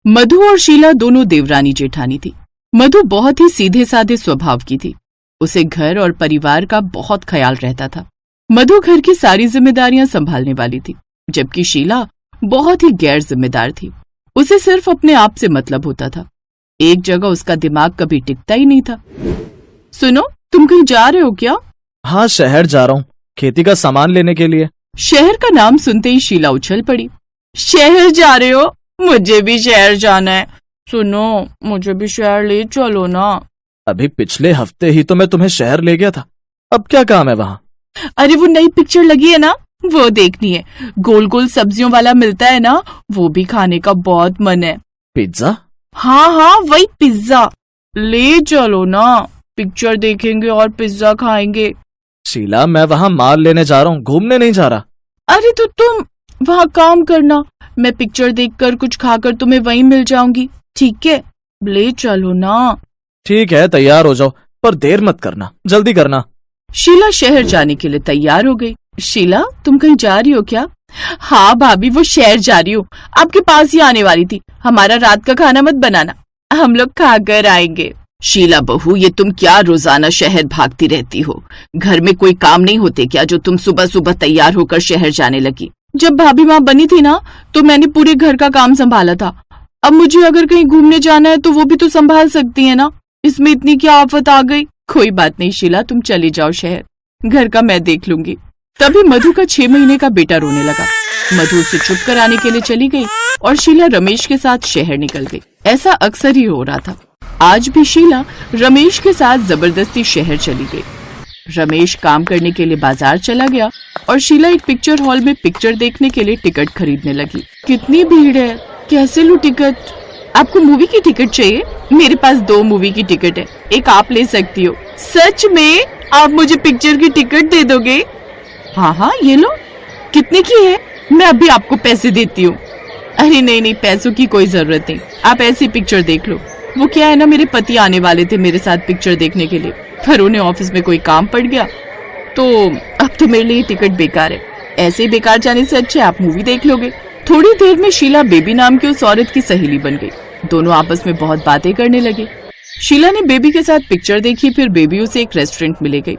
मधु और शीला दोनों देवरानी जेठानी थी। मधु बहुत ही सीधे साधे स्वभाव की थी। उसे घर और परिवार का बहुत ख्याल रहता था। मधु घर की सारी जिम्मेदारियां संभालने वाली थी, जबकि शीला बहुत ही गैर जिम्मेदार थी। उसे सिर्फ अपने आप से मतलब होता था। एक जगह उसका दिमाग कभी टिकता ही नहीं था। सुनो, तुम कहीं जा रहे हो क्या? हाँ, शहर जा रहा हूँ, खेती का सामान लेने के लिए। शहर का नाम सुनते ही शीला उछल पड़ी। शहर जा रहे हो? मुझे भी शहर जाना है। सुनो, मुझे भी शहर ले चलो ना। अभी पिछले हफ्ते ही तो मैं तुम्हें शहर ले गया था, अब क्या काम है वहाँ? अरे वो नई पिक्चर लगी है ना, वो देखनी है। गोल गोल सब्जियों वाला मिलता है ना, वो भी खाने का बहुत मन है। पिज्जा? हाँ, वही पिज्जा। ले चलो ना, पिक्चर देखेंगे और पिज्जा खाएंगे। शीला, मैं वहाँ माल लेने जा रहा हूँ, घूमने नहीं जा रहा। अरे तो तुम वहाँ काम करना, मैं पिक्चर देखकर कुछ खाकर तुम्हें वहीं मिल जाऊंगी, ठीक है? ले चलो ना। ठीक है, तैयार हो जाओ, पर देर मत करना, जल्दी करना। शीला शहर जाने के लिए तैयार हो गई। शीला, तुम कहीं जा रही हो क्या? हाँ भाभी, वो शहर जा रही हूँ, आपके पास ही आने वाली थी। हमारा रात का खाना मत बनाना, हम लोग खाकर आएंगे। शीला बहू, ये तुम क्या रोजाना शहर भागती रहती हो? घर में कोई काम नहीं होते क्या जो तुम सुबह सुबह तैयार होकर शहर जाने लगी? जब भाभी माँ बनी थी ना, तो मैंने पूरे घर का काम संभाला था। अब मुझे अगर कहीं घूमने जाना है तो वो भी तो संभाल सकती है ना, इसमें इतनी क्या आफत आ गई? कोई बात नहीं शीला, तुम चली जाओ शहर, घर का मैं देख लूंगी। तभी मधु का 6 महीने का बेटा रोने लगा। मधु उसे चुप कराने के लिए चली गई और शीला रमेश के साथ शहर निकल गई। ऐसा अक्सर ही हो रहा था। आज भी शीला रमेश के साथ जबरदस्ती शहर चली गई। रमेश काम करने के लिए बाजार चला गया और शीला एक पिक्चर हॉल में पिक्चर देखने के लिए टिकट खरीदने लगी। कितनी भीड़ है, कैसे लूं टिकट? आपको मूवी की टिकट चाहिए? मेरे पास 2 मूवी की टिकट है, एक आप ले सकती हो। सच में? आप मुझे पिक्चर की टिकट दे दोगे? हाँ, ये लो। कितने की है? मैं अभी आपको पैसे देती हूँ। अरे नहीं, पैसों की कोई जरूरत नहीं, आप ऐसी पिक्चर देख लो। वो क्या है ना, मेरे पति आने वाले थे मेरे साथ पिक्चर देखने के लिए, पर उन्हें ऑफिस में कोई काम पड़ गया, तो अब तो मेरे लिए टिकट बेकार है। ऐसे बेकार जाने से अच्छा आप मूवी देख लोगे। थोड़ी देर में शीला बेबी नाम की उस औरत की सहेली बन गई। दोनों आपस में बहुत बातें करने लगे। शीला ने बेबी के साथ पिक्चर देखी, फिर बेबी उसे एक रेस्टोरेंट में ले गई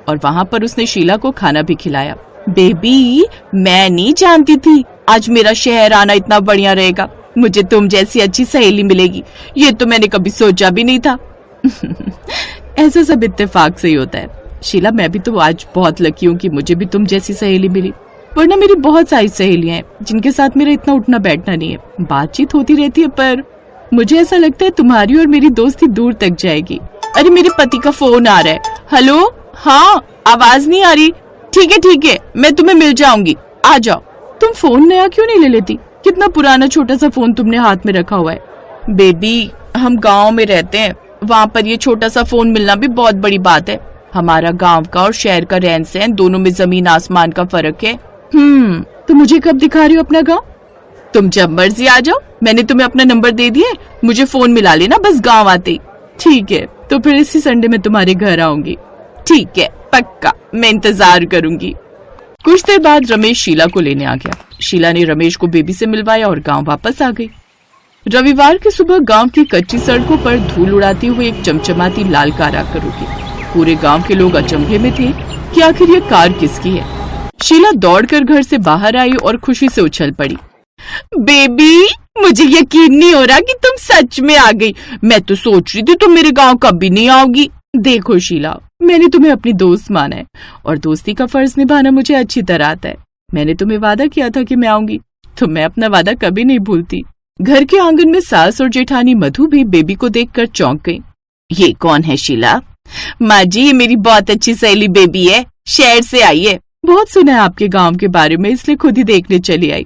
और वहाँ पर उसने शीला को खाना भी खिलाया। बेबी, मैं नहीं जानती थी आज मेरा शहर आना इतना बढ़िया रहेगा। मुझे तुम जैसी अच्छी सहेली मिलेगी, ये तो मैंने कभी सोचा भी नहीं था। ऐसा सब इत्तेफाक से ही होता है। शीला, मैं भी तो आज बहुत लकी हूँ कि मुझे भी तुम जैसी सहेली मिली, वरना मेरी बहुत सारी सहेलियां हैं जिनके साथ मेरा इतना उठना बैठना नहीं है। बातचीत होती रहती है, पर मुझे ऐसा लगता है तुम्हारी और मेरी दोस्ती दूर तक जाएगी। अरे मेरे पति का फोन आ रहा है। हेलो? हाँ, आवाज नहीं आ रही? ठीक है, मैं तुम्हें मिल जाऊंगी, आ जाओ। तुम फोन नया क्यों नहीं ले लेती? कितना पुराना छोटा सा फोन तुमने हाथ में रखा हुआ है। बेबी, हम गाँव में रहते हैं, वहाँ पर ये छोटा सा फोन मिलना भी बहुत बड़ी बात है। हमारा गाँव का और शहर का रहन सहन दोनों में जमीन आसमान का फर्क है। तो मुझे कब दिखा रही हो अपना गाँव? तुम जब मर्जी आ जाओ, मैंने तुम्हें अपना नंबर दे दिया है, मुझे फोन मिला लेना बस गाँव आते ही। ठीक है, तो फिर इसी संडे में तुम्हारे घर आऊंगी। ठीक है, पक्का, मैं इंतजार करूंगी। कुछ देर बाद रमेश शीला को लेने आ गया। शीला ने रमेश को बेबी से मिलवाया और गांव वापस आ गई। रविवार की सुबह गांव की कच्ची सड़कों पर धूल उड़ाती हुई एक चमचमाती लाल कार आकर रुकी। पूरे गांव के लोग अचंभे में थे कि आखिर ये कार किसकी है। शीला दौड़कर घर से बाहर आई और खुशी से उछल पड़ी। बेबी, मुझे यकीन नहीं हो रहा कि तुम सच में आ गई। मैं तो सोच रही थी तुम मेरे गांव कभी नहीं आओगी। देखो शीला, मैंने तुम्हें अपनी दोस्त माना है और दोस्ती का फर्ज निभाना मुझे अच्छी तरह आता है। मैंने तुम्हें वादा किया था कि मैं आऊंगी, तो मैं अपना वादा कभी नहीं भूलती। घर के आंगन में सास और जेठानी मधु भी बेबी को देखकर चौंक गई। ये कौन है शीला? माँ जी, ये मेरी बहुत अच्छी सहेली बेबी है, शहर से आई है। बहुत सुना है आपके गांव के बारे में, इसलिए खुद ही देखने चली आई।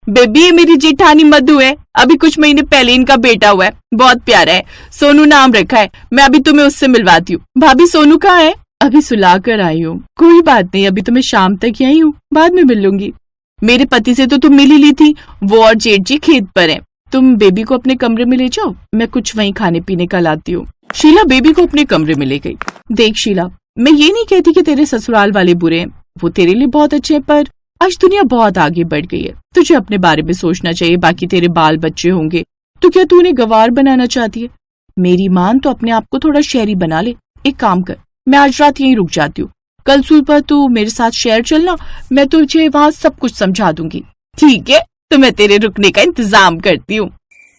बेबी, ये मेरी जेठानी मधु है, अभी कुछ महीने पहले इनका बेटा हुआ है, बहुत प्यारा है, सोनू नाम रखा है। मैं अभी तुम्हें उससे मिलवाती हूँ। भाभी, सोनू कहाँ है? अभी सुला कर आई हूँ। कोई बात नहीं, अभी तो मैं शाम तक यही हूँ, बाद में मिल लूंगी। मेरे पति से तो तुम मिल ही ली थी, वो और जेठ जी खेत पर हैं। तुम बेबी को अपने कमरे में ले जाओ, मैं कुछ वहीं खाने पीने का लाती हूँ। शीला बेबी को अपने कमरे में ले गई। देख शीला, मैं ये नहीं कहती कि तेरे ससुराल वाले बुरे हैं, वो तेरे लिए बहुत अच्छे हैं, पर आज दुनिया बहुत आगे बढ़ गई है, तुझे अपने बारे में सोचना चाहिए। बाकी तेरे बाल बच्चे होंगे तो क्या तू उन्हें गंवार बनाना चाहती है? मेरी मान तो अपने आप को थोड़ा शहरी बना ले। एक काम कर, मैं आज रात यहीं रुक जाती हूँ, कल सुबह तू मेरे साथ शहर चलना, मैं तुझे वहां सब कुछ समझा दूंगी। ठीक है, तो मैं तेरे रुकने का इंतजाम करती हूँ।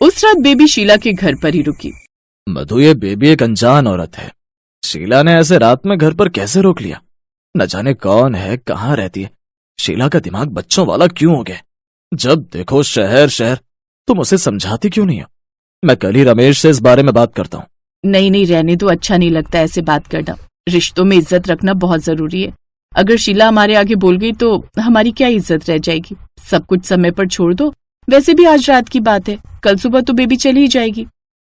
उस रात बेबी शीला के घर पर ही रुकी। मधु, ये बेबी एक अनजान औरत है। शीला ने ऐसे रात में घर पर कैसे रोक लिया? न जाने कौन है, कहाँ रहती है। शीला का दिमाग बच्चों वाला क्यों हो गया? जब देखो शहर शहर। तुम उसे समझाती क्यों नहीं हो? मैं कल ही रमेश से इस बारे में बात करता हूँ। नहीं, रहने तो अच्छा नहीं लगता ऐसे बात करना। रिश्तों में इज्जत रखना बहुत जरूरी है। अगर शीला हमारे आगे बोल गई तो हमारी क्या इज्जत रह जाएगी? सब कुछ समय पर छोड़ दो। वैसे भी आज रात की बात है, कल सुबह तो बेबी चली ही जाएगी।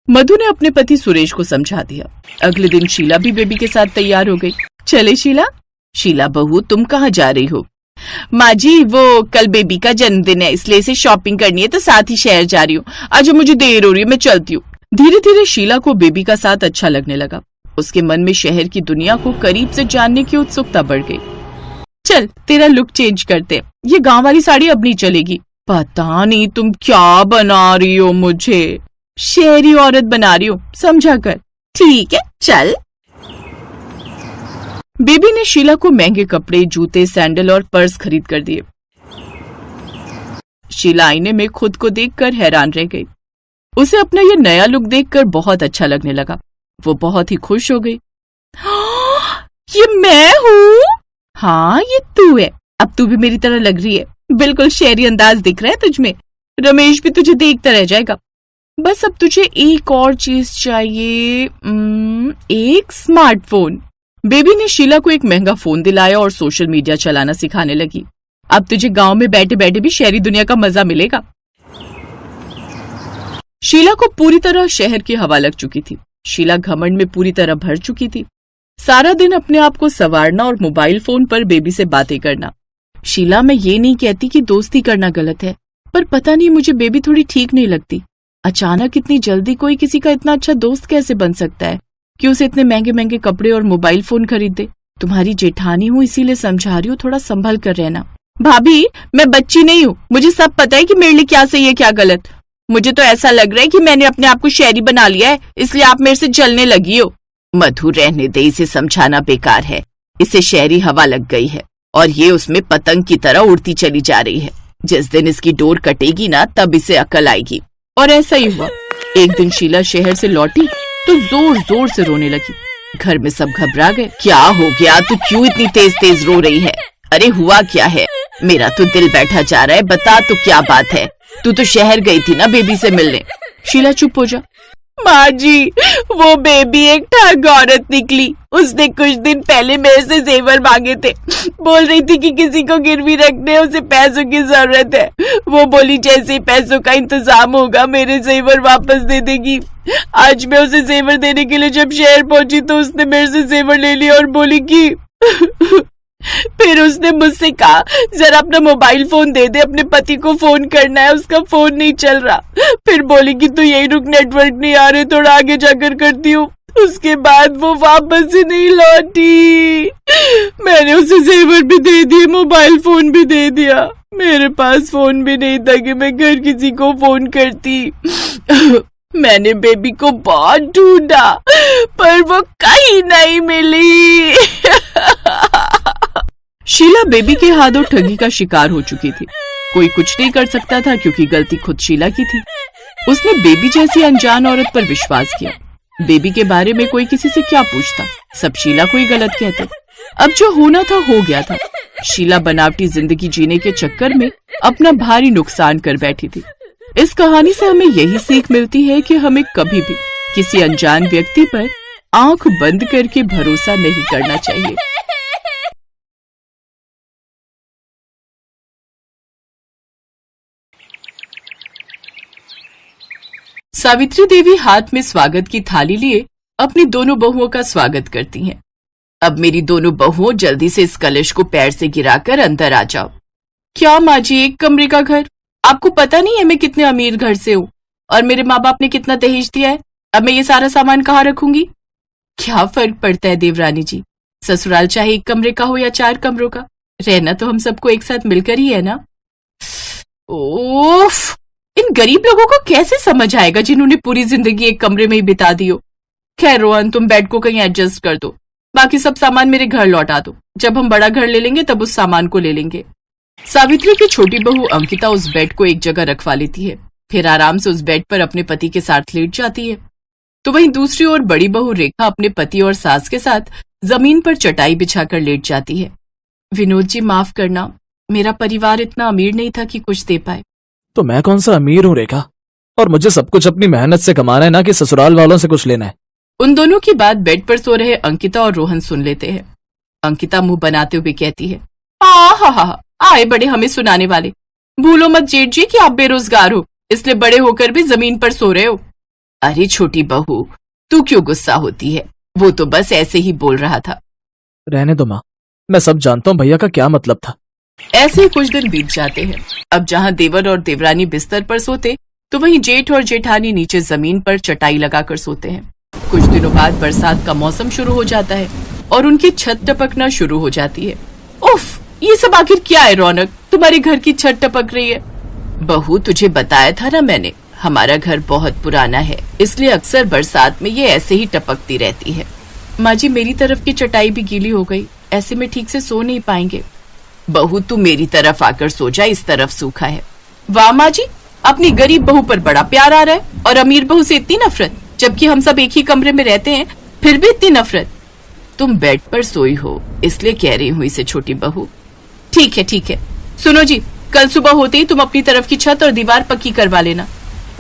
मधु ने अपने पति सुरेश को समझा दिया। अगले दिन शीला भी बेबी के साथ तैयार हो गई। चले शीला। शीला बहू, तुम कहाँ जा रही हो? माँ जी, वो कल बेबी का जन्मदिन है, इसलिए इसे शॉपिंग करनी है, तो साथ ही शहर जा रही हूँ। आज मुझे देर हो रही है, मैं चलती हूँ। धीरे धीरे शीला को बेबी का साथ अच्छा लगने लगा। उसके मन में शहर की दुनिया को करीब से जानने की उत्सुकता बढ़ गई। चल, तेरा लुक चेंज करते, ये गांव वाली साड़ी अब नहीं चलेगी। पता नहीं तुम क्या बना रही हो, मुझे शहरी औरत बना रही हो, समझा कर। ठीक है, चल। बेबी ने शीला को महंगे कपड़े, जूते, सैंडल और पर्स खरीद कर दिए। शीला आईने में खुद को देखकर हैरान रह गई। उसे अपना ये नया लुक देखकर बहुत अच्छा लगने लगा। वो बहुत ही खुश हो गई। ये मैं हूँ? हाँ, ये तू है। अब तू भी मेरी तरह लग रही है, बिल्कुल शहरी अंदाज दिख रहा है तुझमें। रमेश भी तुझे देखता रह जाएगा। बस अब तुझे एक और चीज चाहिए, एक स्मार्टफोन। बेबी ने शीला को एक महंगा फोन दिलाया और सोशल मीडिया चलाना सिखाने लगी। अब तुझे गांव में बैठे बैठे भी शहरी दुनिया का मजा मिलेगा। शीला को पूरी तरह शहर की हवा लग चुकी थी। शीला घमंड में पूरी तरह भर चुकी थी। सारा दिन अपने आप को संवारना और मोबाइल फोन पर बेबी से बातें करना। शीला, मैं ये नहीं कहती कि दोस्ती करना गलत है, पर पता नहीं मुझे बेबी थोड़ी ठीक नहीं लगती। अचानक इतनी जल्दी कोई किसी का इतना अच्छा दोस्त कैसे बन सकता है कि उसे इतने महंगे महंगे कपड़े और मोबाइल फोन खरीद दे? तुम्हारी जेठानी हूँ, इसीलिए समझा रही हूँ, थोड़ा संभल कर रहना। भाभी, मैं बच्ची नहीं हूँ, मुझे सब पता है कि मेरे लिए क्या सही है क्या गलत। मुझे तो ऐसा लग रहा है कि मैंने अपने आप को शहरी बना लिया है, इसलिए आप मेरे से जलने लगी हो। मधु, रहने दे, इसे समझाना बेकार है। इसे शहरी हवा लग गई है और ये उसमें पतंग की तरह उड़ती चली जा रही है। जिस दिन इसकी डोर कटेगी ना, तब इसे अकल आएगी। और ऐसा ही हुआ। एक दिन शीला शहर से लौटी तो जोर जोर से रोने लगी। घर में सब घबरा गए। क्या हो गया? तू क्यों इतनी तेज तेज रो रही है? अरे हुआ क्या है? मेरा तो दिल बैठा जा रहा है, बता तो क्या बात है? तू तो शहर गई थी ना बेबी से मिलने। शीला, चुप हो जा। माँ जी, वो बेबी एक ठग औरत निकली। उसने कुछ दिन पहले मेरे से जेवर मांगे थे। बोल रही थी कि किसी को गिरवी रखने उसे पैसों की जरूरत है। वो बोली जैसे ही पैसों का इंतजाम होगा मेरे जेवर वापस दे देगी। आज मैं उसे जेवर देने के लिए जब शहर पहुंची तो उसने मेरे से जेवर ले लिया और बोली कि फिर उसने मुझसे कहा, जरा अपना मोबाइल फोन दे दे, अपने पति को फोन करना है, उसका फोन नहीं चल रहा। फिर बोली कि तू यही रुक, नेटवर्क नहीं आ रहे, थोड़ा आगे जाकर करती हूँ। उसके बाद वो वापस ही नहीं लौटी। मैंने उसे जेवर भी दे दिए, मोबाइल फोन भी दे दिया। मेरे पास फोन भी नहीं था कि मैं घर किसी को फोन करती। मैंने बेबी को बहुत ढूंढा पर वो कहीं नहीं मिली। शीला बेबी के हाथों ठगी का शिकार हो चुकी थी। कोई कुछ नहीं कर सकता था क्योंकि गलती खुद शीला की थी। उसने बेबी जैसी अनजान औरत पर विश्वास किया। बेबी के बारे में कोई किसी से क्या पूछता, सब शीला को ही गलत कहते। अब जो होना था हो गया था। शीला बनावटी जिंदगी जीने के चक्कर में अपना भारी नुकसान कर बैठी थी। इस कहानी से हमें यही सीख मिलती है कि हमें कभी भी किसी अनजान व्यक्ति पर आंख बंद करके भरोसा नहीं करना चाहिए। सावित्री देवी हाथ में स्वागत की थाली लिए अपनी दोनों बहुओं का स्वागत करती हैं। अब मेरी दोनों बहुओं, जल्दी से इस कलश को पैर से गिराकर अंदर आ जाओ। क्या माँ जी, एक कमरे का घर? आपको पता नहीं है मैं कितने अमीर घर से हूँ और मेरे माँ बाप ने कितना दहेज दिया है। अब मैं ये सारा सामान कहाँ रखूंगी? क्या फर्क पड़ता है देवरानी जी, ससुराल चाहे 1 कमरे का हो या 4 कमरों का, रहना तो हम सबको एक साथ मिलकर ही है ना। ओफ, इन गरीब लोगों को कैसे समझ आएगा जिन्होंने पूरी जिंदगी एक कमरे में ही बिता दी हो। खैर रोहन, तुम बेड को कहीं एडजस्ट कर दो, बाकी सब सामान मेरे घर लौटा दो। जब हम बड़ा घर ले लेंगे तब उस सामान को ले लेंगे। सावित्री की छोटी बहू अंकिता उस बेड को एक जगह रखवा लेती है, फिर आराम से उस बेड पर अपने पति के साथ लेट जाती है। तो वहीं दूसरी ओर बड़ी बहू रेखा अपने पति और सास के साथ जमीन पर चटाई बिछाकर लेट जाती है। विनोद जी, माफ करना, मेरा परिवार इतना अमीर नहीं था कि कुछ दे पाए। तो मैं कौन सा अमीर हूँ रेखा, और मुझे सब कुछ अपनी मेहनत से कमाना है, ना कि ससुराल वालों से कुछ लेना है। उन दोनों की बात बेड पर सो रहे अंकिता और रोहन सुन लेते हैं। अंकिता मुंह बनाते हुए कहती है, हा आए बड़े हमें सुनाने वाले। भूलो मत जेठ जी कि आप बेरोजगार हो, इसलिए बड़े होकर भी जमीन पर सो रहे हो। अरे छोटी बहू, तू क्यों गुस्सा होती है, वो तो बस ऐसे ही बोल रहा था। रहने दो माँ, मैं सब जानता हूँ भैया का क्या मतलब था। ऐसे ही कुछ दिन बीत जाते हैं। अब जहाँ देवर और देवरानी बिस्तर पर सोते, तो वहीं जेठ और जेठानी नीचे जमीन पर चटाई लगाकर सोते हैं। कुछ दिनों बाद बरसात का मौसम शुरू हो जाता है और उनकी छत टपकना शुरू हो जाती है। उफ, ये सब आखिर क्या है रौनक, तुम्हारे घर की छत टपक रही है। बहू, तुझे बताया था ना मैंने, हमारा घर बहुत पुराना है, इसलिए अक्सर बरसात में ये ऐसे ही टपकती रहती है। माँ जी, मेरी तरफ की चटाई भी गीली हो गई, ऐसे में ठीक से सो नहीं पाएंगे। बहू, तू मेरी तरफ आकर सो जा, इस तरफ सूखा है। वाह माँ जी, अपनी गरीब बहू पर बड़ा प्यार आ रहा है और अमीर बहू से इतनी नफरत, जबकि हम सब एक ही कमरे में रहते हैं, फिर भी इतनी नफरत। तुम बेड पर सोई हो इसलिए कह रही हूँ इसे छोटी बहू। ठीक है, सुनो जी, कल सुबह होते ही तुम अपनी तरफ की छत और दीवार पक्की करवा लेना।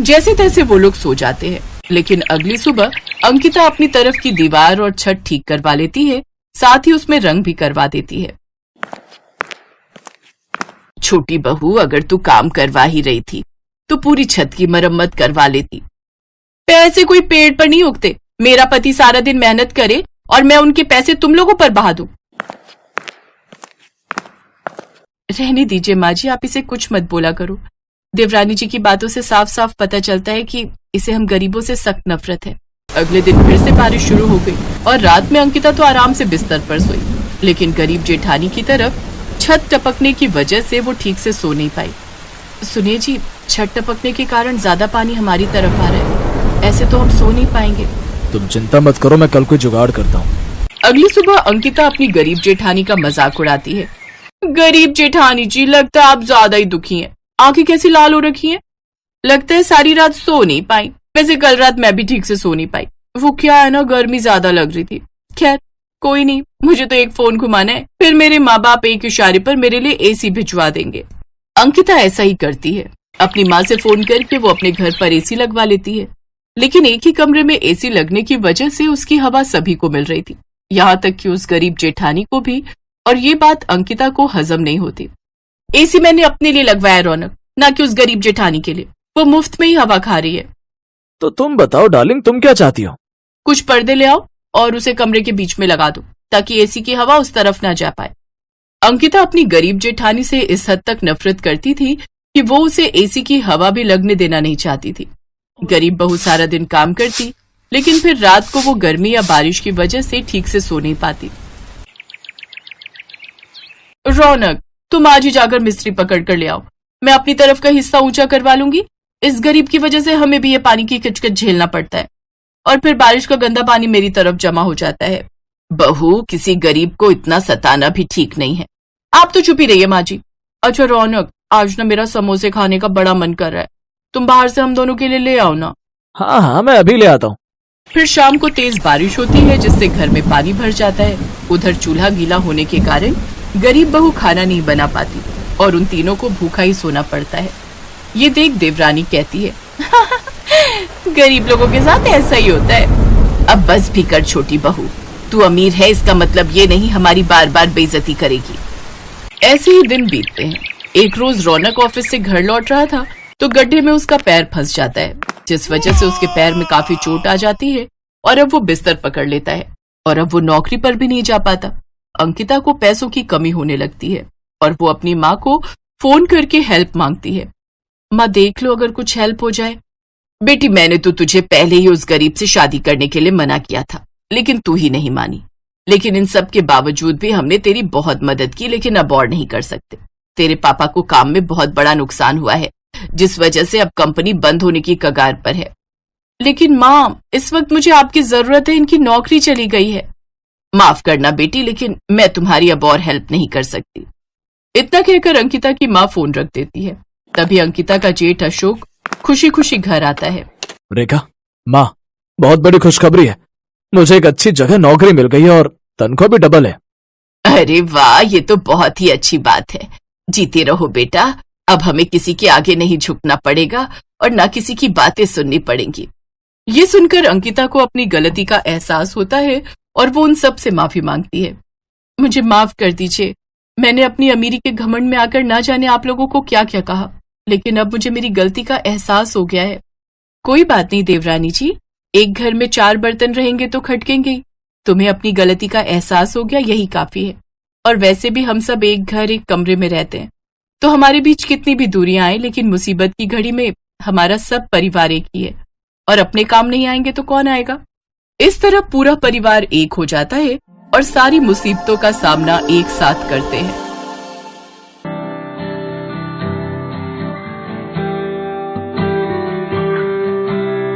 जैसे तैसे वो लोग सो जाते हैं, लेकिन अगली सुबह अंकिता अपनी तरफ की दीवार और छत ठीक करवा लेती है, साथ ही उसमें रंग भी करवा देती है। छोटी बहू, अगर तू काम करवा ही रही थी तो पूरी छत की मरम्मत करवा लेती। पैसे कोई पेड़ पर नहीं उगते, मेरा पति सारा दिन मेहनत करे और मैं उनके पैसे तुम लोगों पर बहा दूं। रहने दीजिए माँ जी, आप इसे कुछ मत बोला करो। देवरानी जी की बातों से साफ साफ पता चलता है कि इसे हम गरीबों से सख्त नफरत है। अगले दिन फिर से बारिश शुरू हो गई और रात में अंकिता तो आराम से बिस्तर पर सोई, लेकिन गरीब जेठानी की तरफ छत टपकने की वजह से वो ठीक से सो नहीं पाई। सुनिए जी, छत टपकने के कारण ज्यादा पानी हमारी तरफ आ रहा है, ऐसे तो हम सो नहीं पाएंगे। तुम चिंता मत करो, मैं कल कोई जुगाड़ करता हूँ। अगली सुबह अंकिता अपनी गरीब जेठानी का मजाक उड़ाती है। गरीब जेठानी जी, लगता है आप ज्यादा ही दुखी हैं, आंखें कैसी लाल हो रखी हैं, लगता है सारी रात सो नहीं पाई। वैसे कल रात मैं भी ठीक से सो नहीं पाई, वो क्या है ना, गर्मी ज्यादा लग रही थी। खैर कोई नहीं, मुझे तो एक फोन घुमाना है, फिर मेरे माँ बाप एक इशारे पर मेरे लिए एसी भिजवा देंगे। अंकिता ऐसा ही करती है, अपनी माँ से फोन करके वो अपने घर पर एसी लगवा लेती है, लेकिन एक ही कमरे में एसी लगने की वजह से उसकी हवा सभी को मिल रही थी, यहाँ तक कि उस गरीब जेठानी को भी, और ये बात अंकिता को हजम नहीं होती। एसी मैंने अपने लिए लगवाया रौनक, ना कि उस गरीब जेठानी के लिए, वो मुफ्त में ही हवा खा रही है। तो तुम बताओ डार्लिंग, तुम क्या चाहती हो? कुछ पर्दे ले आओ और उसे कमरे के बीच में लगा दो, ताकि एसी की हवा उस तरफ ना जा पाए। अंकिता अपनी गरीब जेठानी से इस हद तक नफरत करती थी कि वो उसे एसी की हवा भी लगने देना नहीं चाहती थी। गरीब बहू सारा दिन काम करती, लेकिन फिर रात को वो गर्मी या बारिश की वजह से ठीक से सो नहीं पाती। रौनक, तुम आज ही जाकर मिस्त्री पकड़ कर ले आओ, मैं अपनी तरफ का हिस्सा ऊंचा करवा लूंगी। इस गरीब की वजह से हमें भी ये पानी की किचकिच झेलना पड़ता है, और फिर बारिश का गंदा पानी मेरी तरफ जमा हो जाता है। बहू, किसी गरीब को इतना सताना भी ठीक नहीं है। आप तो चुप ही रहिए माँ जी। अच्छा रौनक, आज ना मेरा समोसे खाने का बड़ा मन कर रहा है, तुम बाहर से हम दोनों के लिए ले आओ ना। हाँ, मैं अभी ले आता हूँ। फिर शाम को तेज बारिश होती है, जिससे घर में पानी भर जाता है। उधर चूल्हा गीला होने के कारण गरीब बहू खाना नहीं बना पाती और उन तीनों को भूखा ही सोना पड़ता है। ये देख देवरानी कहती है, गरीब लोगों के साथ ऐसा ही होता है। अब बस भी कर छोटी बहू, तू अमीर है इसका मतलब ये नहीं हमारी बार बार बेइज्जती करेगी। ऐसे ही दिन बीतते हैं। एक रोज रौनक ऑफिस से घर लौट रहा था तो गड्ढे में उसका पैर फंस जाता है, जिस वजह से उसके पैर में काफी चोट आ जाती है और अब वो बिस्तर पकड़ लेता है और अब वो नौकरी पर भी नहीं जा पाता। अंकिता को पैसों की कमी होने लगती है और वो अपनी माँ को फोन करके हेल्प मांगती है। माँ देख लो, अगर कुछ हेल्प हो जाए। बेटी, मैंने तो तुझे पहले ही उस गरीब से शादी करने के लिए मना किया था, लेकिन तू ही नहीं मानी। लेकिन इन सब के बावजूद भी हमने तेरी बहुत मदद की, लेकिन अब और नहीं कर सकते। तेरे पापा को काम में बहुत बड़ा नुकसान हुआ है, जिस वजह से अब कंपनी बंद होने की कगार पर है। लेकिन माँ, इस वक्त मुझे आपकी जरूरत है, इनकी नौकरी चली गई है। माफ करना बेटी, लेकिन मैं तुम्हारी अब और हेल्प नहीं कर सकती। इतना कहकर अंकिता की माँ फोन रख देती है। तभी अंकिता का जेठ अशोक खुशी खुशी घर आता है। रेखा, माँ, बहुत बड़ी खुशखबरी है। मुझे एक अच्छी जगह नौकरी मिल गई है और तनख्वाह भी डबल है। अरे वाह, ये तो बहुत ही अच्छी बात है। जीते रहो बेटा, अब हमें किसी के आगे नहीं झुकना पड़ेगा और ना किसी की बातें सुननी पड़ेंगी। ये सुनकर अंकिता को अपनी गलती का एहसास होता है और वो उन सब से माफी मांगती है। मुझे माफ कर दीजिए, मैंने अपनी अमीरी के घमंड में आकर ना जाने आप लोगों को क्या क्या कहा, लेकिन अब मुझे मेरी गलती का एहसास हो गया है। कोई बात नहीं देवरानी जी, एक घर में 4 बर्तन रहेंगे तो खटकेंगे ही। तुम्हें अपनी गलती का एहसास हो गया, यही काफी है। और वैसे भी हम सब एक घर एक कमरे में रहते हैं, तो हमारे बीच कितनी भी दूरियां आए, लेकिन मुसीबत की घड़ी में हमारा सब परिवार एक ही है। और अपने काम नहीं आएंगे तो कौन आएगा। इस तरह पूरा परिवार एक हो जाता है और सारी मुसीबतों का सामना एक साथ करते हैं।